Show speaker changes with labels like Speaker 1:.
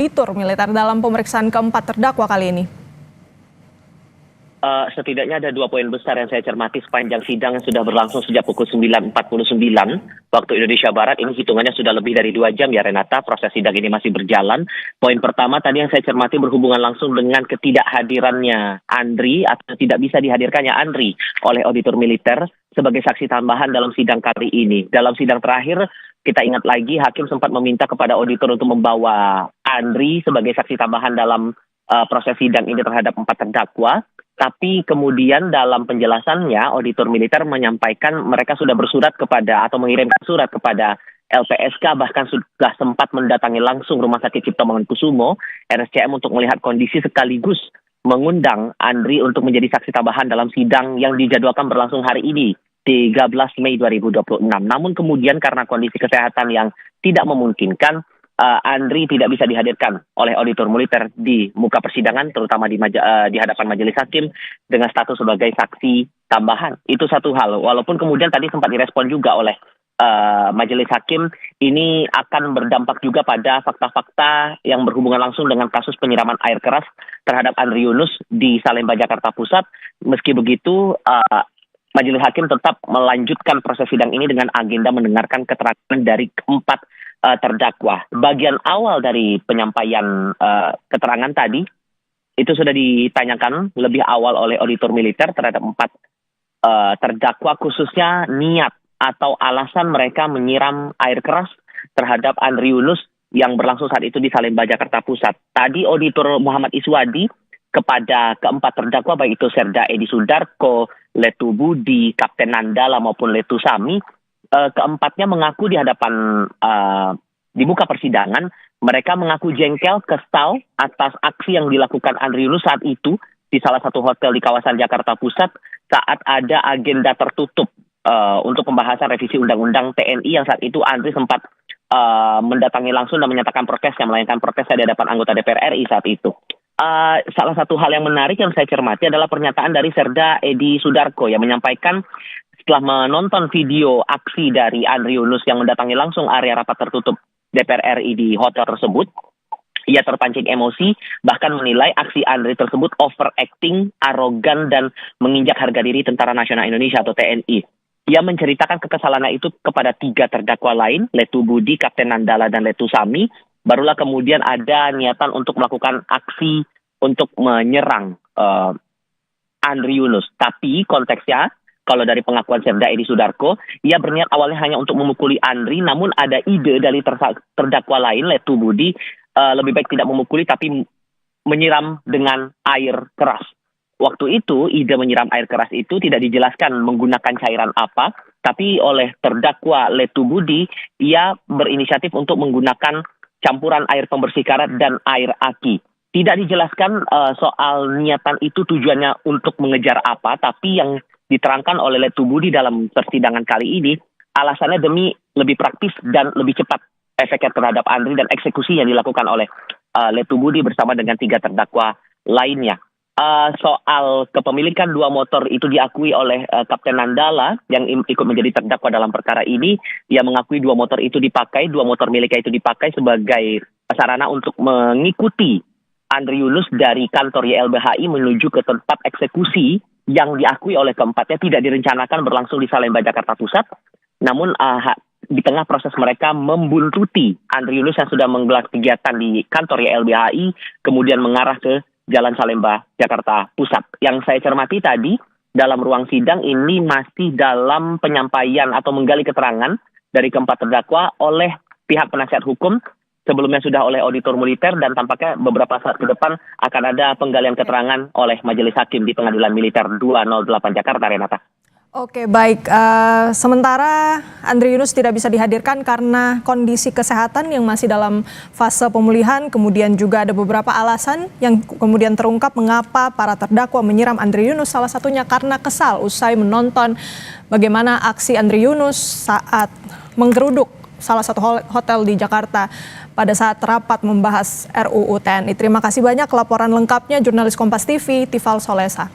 Speaker 1: auditor militer dalam pemeriksaan keempat terdakwa kali ini?
Speaker 2: Setidaknya ada 2 poin besar yang saya cermati sepanjang sidang yang sudah berlangsung sejak pukul 9.49 waktu Indonesia Barat. Ini hitungannya sudah lebih dari 2 jam ya Renata, proses sidang ini masih berjalan. Poin pertama tadi yang saya cermati berhubungan langsung dengan ketidakhadirannya Andri atau tidak bisa dihadirkannya Andri oleh auditor militer sebagai saksi tambahan dalam sidang kali ini. Dalam sidang terakhir, kita ingat lagi hakim sempat meminta kepada auditor untuk membawa Andri sebagai saksi tambahan dalam proses sidang ini terhadap 4 terdakwa. Tapi kemudian dalam penjelasannya, auditor militer menyampaikan mereka sudah bersurat kepada atau mengirimkan surat kepada LPSK, bahkan sudah sempat mendatangi langsung Rumah Sakit Cipto Mangunkusumo, RSCM, untuk melihat kondisi sekaligus mengundang Andri untuk menjadi saksi tambahan dalam sidang yang dijadwalkan berlangsung hari ini, 13 Mei 2026. Namun kemudian karena kondisi kesehatan yang tidak memungkinkan, Andri tidak bisa dihadirkan oleh auditor militer di muka persidangan, terutama di hadapan majelis hakim dengan status sebagai saksi tambahan. Itu satu hal. Walaupun kemudian tadi sempat direspon juga oleh majelis hakim, ini akan berdampak juga pada fakta-fakta yang berhubungan langsung dengan kasus penyiraman air keras terhadap Andri Yunus di Salemba, Jakarta Pusat. Meski begitu, majelis hakim tetap melanjutkan proses sidang ini dengan agenda mendengarkan keterangan dari keempat terdakwa. Bagian awal dari penyampaian keterangan tadi itu sudah ditanyakan lebih awal oleh auditor militer terhadap 4 terdakwa, khususnya niat atau alasan mereka menyiram air keras terhadap Andri Yunus yang berlangsung saat itu di Salemba, Jakarta Pusat. Tadi auditor Muhammad Iswadi kepada keempat terdakwa, baik itu Serda Edi Sudarko, Letu Budi, Kapten Nandala maupun Letu Sami, keempatnya mengaku di hadapan di muka persidangan, mereka mengaku jengkel, kesal atas aksi yang dilakukan Andri Yunus saat itu di salah satu hotel di kawasan Jakarta Pusat saat ada agenda tertutup untuk pembahasan revisi Undang-Undang TNI yang saat itu Andri sempat mendatangi langsung dan menyatakan protesnya, melayangkan protesnya di hadapan anggota DPR RI saat itu. Salah satu hal yang menarik yang saya cermati adalah pernyataan dari Serda Edi Sudarko yang menyampaikan setelah menonton video aksi dari Andri Yunus yang mendatangi langsung area rapat tertutup DPR RI di hotel tersebut, ia terpancing emosi, bahkan menilai aksi Andri tersebut overacting, arogan, dan menginjak harga diri Tentara Nasional Indonesia atau TNI. Ia menceritakan kekesalannya itu kepada 3 terdakwa lain, Letu Budi, Kapten Nandala, dan Letu Sami. Barulah kemudian ada niatan untuk melakukan aksi untuk menyerang Andri Yunus. Tapi konteksnya, kalau dari pengakuan Serda Edi Sudarko, ia berniat awalnya hanya untuk memukuli Andri, namun ada ide dari terdakwa lain, Letu Budi, lebih baik tidak memukuli tapi menyiram dengan air keras. Waktu itu, ide menyiram air keras itu tidak dijelaskan menggunakan cairan apa, tapi oleh terdakwa Letu Budi, ia berinisiatif untuk menggunakan campuran air pembersih karat dan air aki. Tidak dijelaskan soal niatan itu tujuannya untuk mengejar apa, tapi yang diterangkan oleh Letu Budi dalam persidangan kali ini, alasannya demi lebih praktis dan lebih cepat efeknya terhadap Andri dan eksekusi yang dilakukan oleh Letu Budi bersama dengan 3 terdakwa lainnya. Soal kepemilikan 2 motor itu diakui oleh Kapten Nandala yang ikut menjadi terdakwa dalam perkara ini. Ia mengakui 2 motor itu dipakai, 2 motor miliknya itu dipakai sebagai sarana untuk mengikuti Andri Yunus dari kantor YLBHI menuju ke tempat eksekusi yang diakui oleh keempatnya tidak direncanakan berlangsung di Salemba, Jakarta Pusat. Namun di tengah proses mereka membuntuti Andri Yunus yang sudah menggelar kegiatan di kantor YLBHI, kemudian mengarah ke Jalan Salemba, Jakarta Pusat. Yang saya cermati tadi, dalam ruang sidang ini masih dalam penyampaian atau menggali keterangan dari keempat terdakwa oleh pihak penasihat hukum. Sebelumnya sudah oleh auditor militer dan tampaknya beberapa saat ke depan akan ada penggalian keterangan oleh majelis hakim di Pengadilan Militer 208 Jakarta, Renata.
Speaker 1: Oke, baik. Sementara Andri Yunus tidak bisa dihadirkan karena kondisi kesehatan yang masih dalam fase pemulihan. Kemudian juga ada beberapa alasan yang kemudian terungkap mengapa para terdakwa menyiram Andri Yunus. Salah satunya karena kesal usai menonton bagaimana aksi Andri Yunus saat menggeruduk salah satu hotel di Jakarta pada saat rapat membahas RUU TNI. Terima kasih banyak laporan lengkapnya jurnalis Kompas TV, Tifal Solesa.